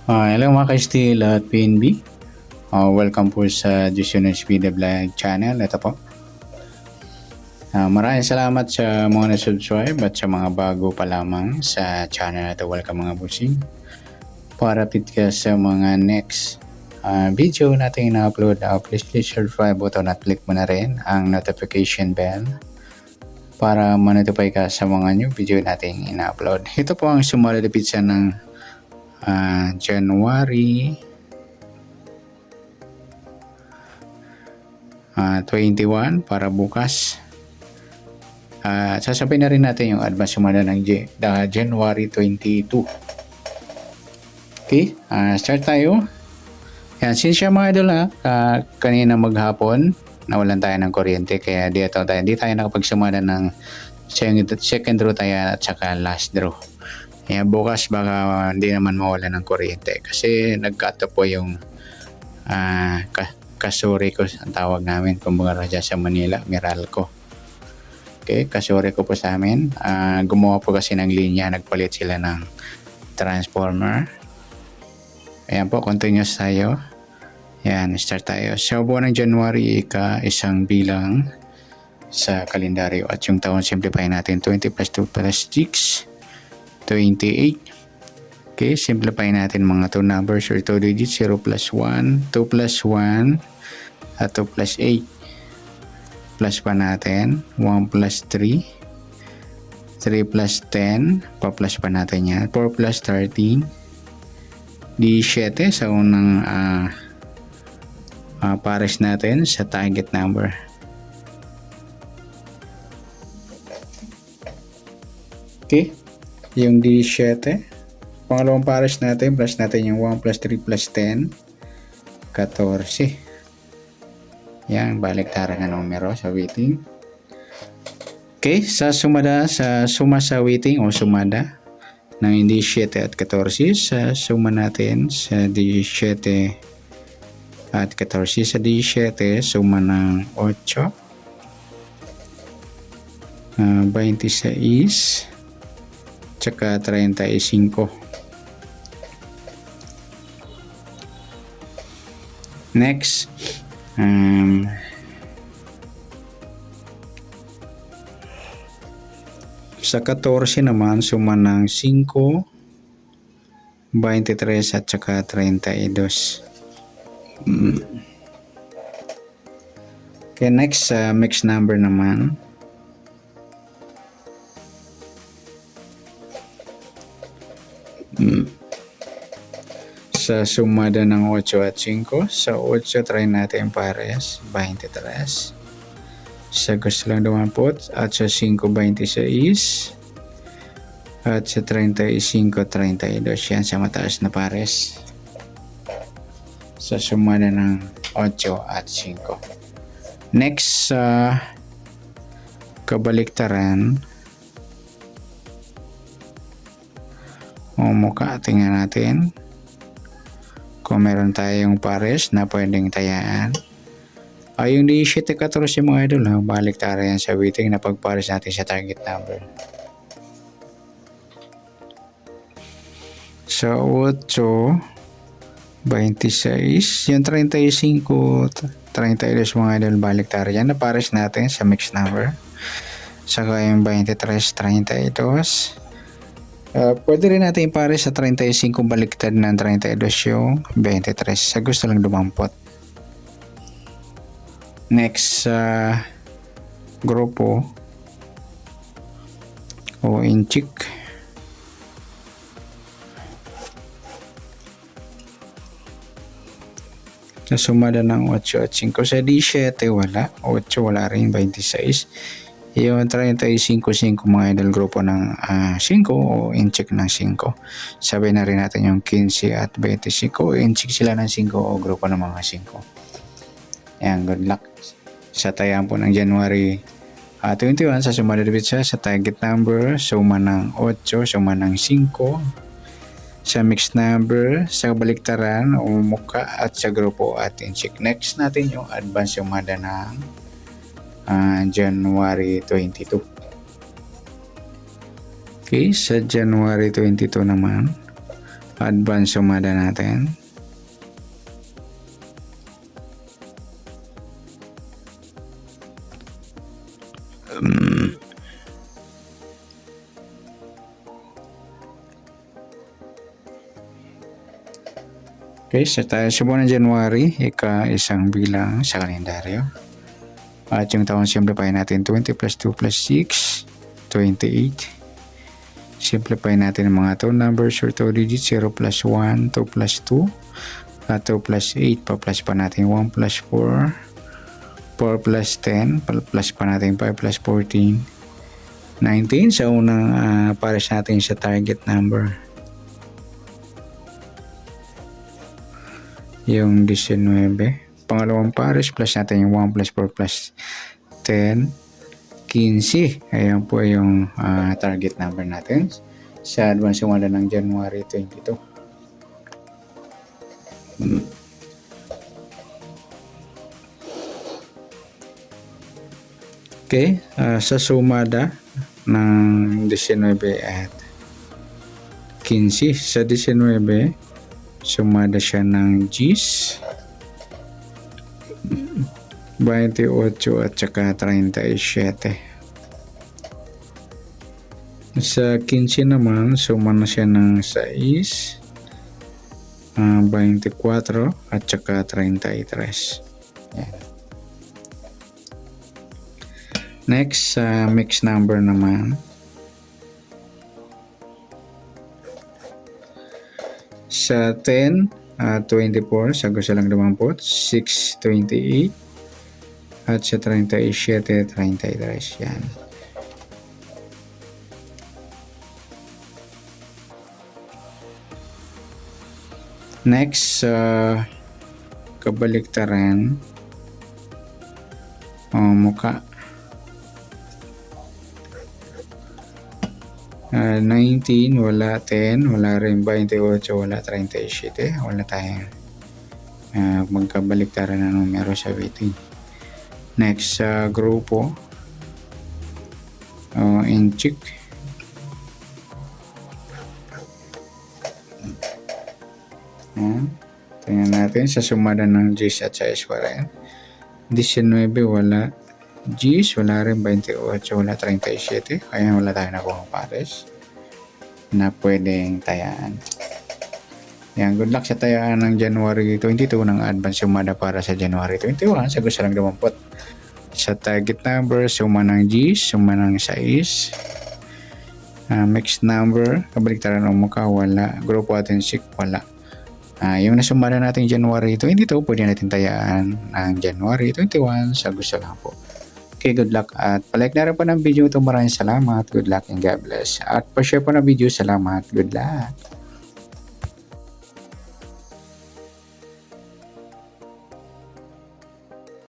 Hello mga ka-Steel at PNB. Welcome po sa Jason Speed Vlog channel. Ito po. Maraming salamat sa mga na-subscribe at sa mga bago pa lamang sa channel na ito. Welcome mga busing. Para update ka sa mga next video natin na-upload, please subscribe button at click mo na rin ang notification bell para ma-notify ka sa mga new video natin ina-upload. Ito po ang sumalapit sa ng January 21 para bukas. Sasabihin na rin natin yung advance sumada ng January 22. Okay, start tayo. Yan, since mga idol kanina maghapon nawalan tayo ng kuryente kaya di tayo nakapagsumada ng second draw tayo at saka last draw. Kaya bukas baka hindi naman mawala ng kuryente kasi nagkato po yung kasuri ko ang tawag namin kumbaga dyan sa Manila, Meralco. Okay, kasuri ko po sa amin. Gumawa po kasi ng linya, nagpalit sila ng transformer. Ayan po, continuous tayo. Ayan, start tayo. Sa buwan ng January, isang bilang sa kalendaryo at yung taon simplify natin 20 plus 2 plus 6 28. Okay, simplify natin mga 2 numbers or 2 digits. 0 plus 1, 2 plus 1 at 2 plus 8. Plus pa natin 1 plus 3, 3 plus 10, pa-plus pa natin yan, 4 plus 13, di 7 sa unang pares natin sa target number. Okay, yung D7, pangalawang pares natin, plus natin yung 1 plus 3 plus 10, 14. Yan, baliktaran na numero sa weighting. Okay, sa sumada, sa suma sa weighting o sumada ng D7 at 14, sa suma natin sa D7 at 14, sa D7, suma ng 8, 26, tsaka 35. Next, sa 14 naman, suma ng 5, 23 at saka 32. Okay, next, mixed number naman. Sa sumada ng 8 at 5, sa 8 try natin pares 23, sa gusto lang dumampot, at sa 5 26, at sa 35 32. Yan sa mataas na pares sa sumada ng 8 at 5. Next, sa kabaliktaran o mukha, tingnan natin kung meron tayong pares na pwedeng tayaan. Yung D7 14 mga idol, baliktaran yan sa weighting na pagpares natin sa target number. Sa 8, 26, yung 35, 32 mga idol, baliktaran yan na pares natin sa mixed number. Saka yung 23, 32. Pwede rin natin ipares sa 35 baliktad ng 32 yung 23 sa gusto lang dumampot. Next, grupo o inchik. Sa sumada ng 8 at 5, sa D7 wala, 8 wala rin, 26. Yung 35-5 mga idol, grupo ng 5 o incheck ng 5. Sabi na rin natin yung 15 at 25, incheck sila ng 5 o grupo ng mga 5. Yan, good luck sa tayaan po ng January 21. Sa sumada debit sa target number, suma ng 8, suma ng 5, sa mixed number, sa baliktaran o muka at sa grupo at incheck. Next natin yung advance sumada ng January 22. Okay, sa January 22 naman, advance sumada natin. Okay, so tayo sa buwan ng January, ika-isang bilang sa kalendaryo. At yung taon simplify natin, 20 plus 2 plus 6, 28. Simplify natin ang mga 2 numbers or 2 digits, 0 plus 1, 2 plus 2, at 2 plus 8, pa-plus pa natin 1 plus 4, 4 plus 10, plus pa natin 5 plus 14, 19. Sa unang pares natin sa target number. Yung 19. Pangalawang pares, plus natin yung 1 plus 4 plus 10, 15. Ayan po yung target number natin sa advance sumada ng January 22. Okay, sa sumada ng 19 at 15, sa 19 sumada siya ng G's 28 at saka 37. Sa 15 naman sumana siya ng 6, 24 at saka 33. Yan. Next, mixed number naman. Sa 10, 24, sagot sa lang 20, 6, 28, at sa 37, 33. Yan. Next, kabaliktaran, mukha. 19, wala 10, wala rin 28, wala 37, wala tayong magkabaliktaran na numero sa waiting. Next, sa grupo, inchik. Tingnan natin sa sumada ng G's at sa S pa rin. 19, wala G's, wala rin 28, wala 37. Kaya wala tayo na buong pares na pwedeng tayaan. Yan, good luck sa tayaan ng January 22 ng advance sumada para sa January 21. Sagot sa lang 20. Sa target number, suma ng G's, suma ng 6. Mixed number, kabaliktaran ng mukha, wala. Grupo atensik, wala. Yung nasumada natin January 22, pwede natin tayaan ng January 21 sa gusto lang po. Okay, good luck at palike na rin po ng video ito. Maraming salamat, good luck and God bless. At pa-share po ng video, salamat, good luck.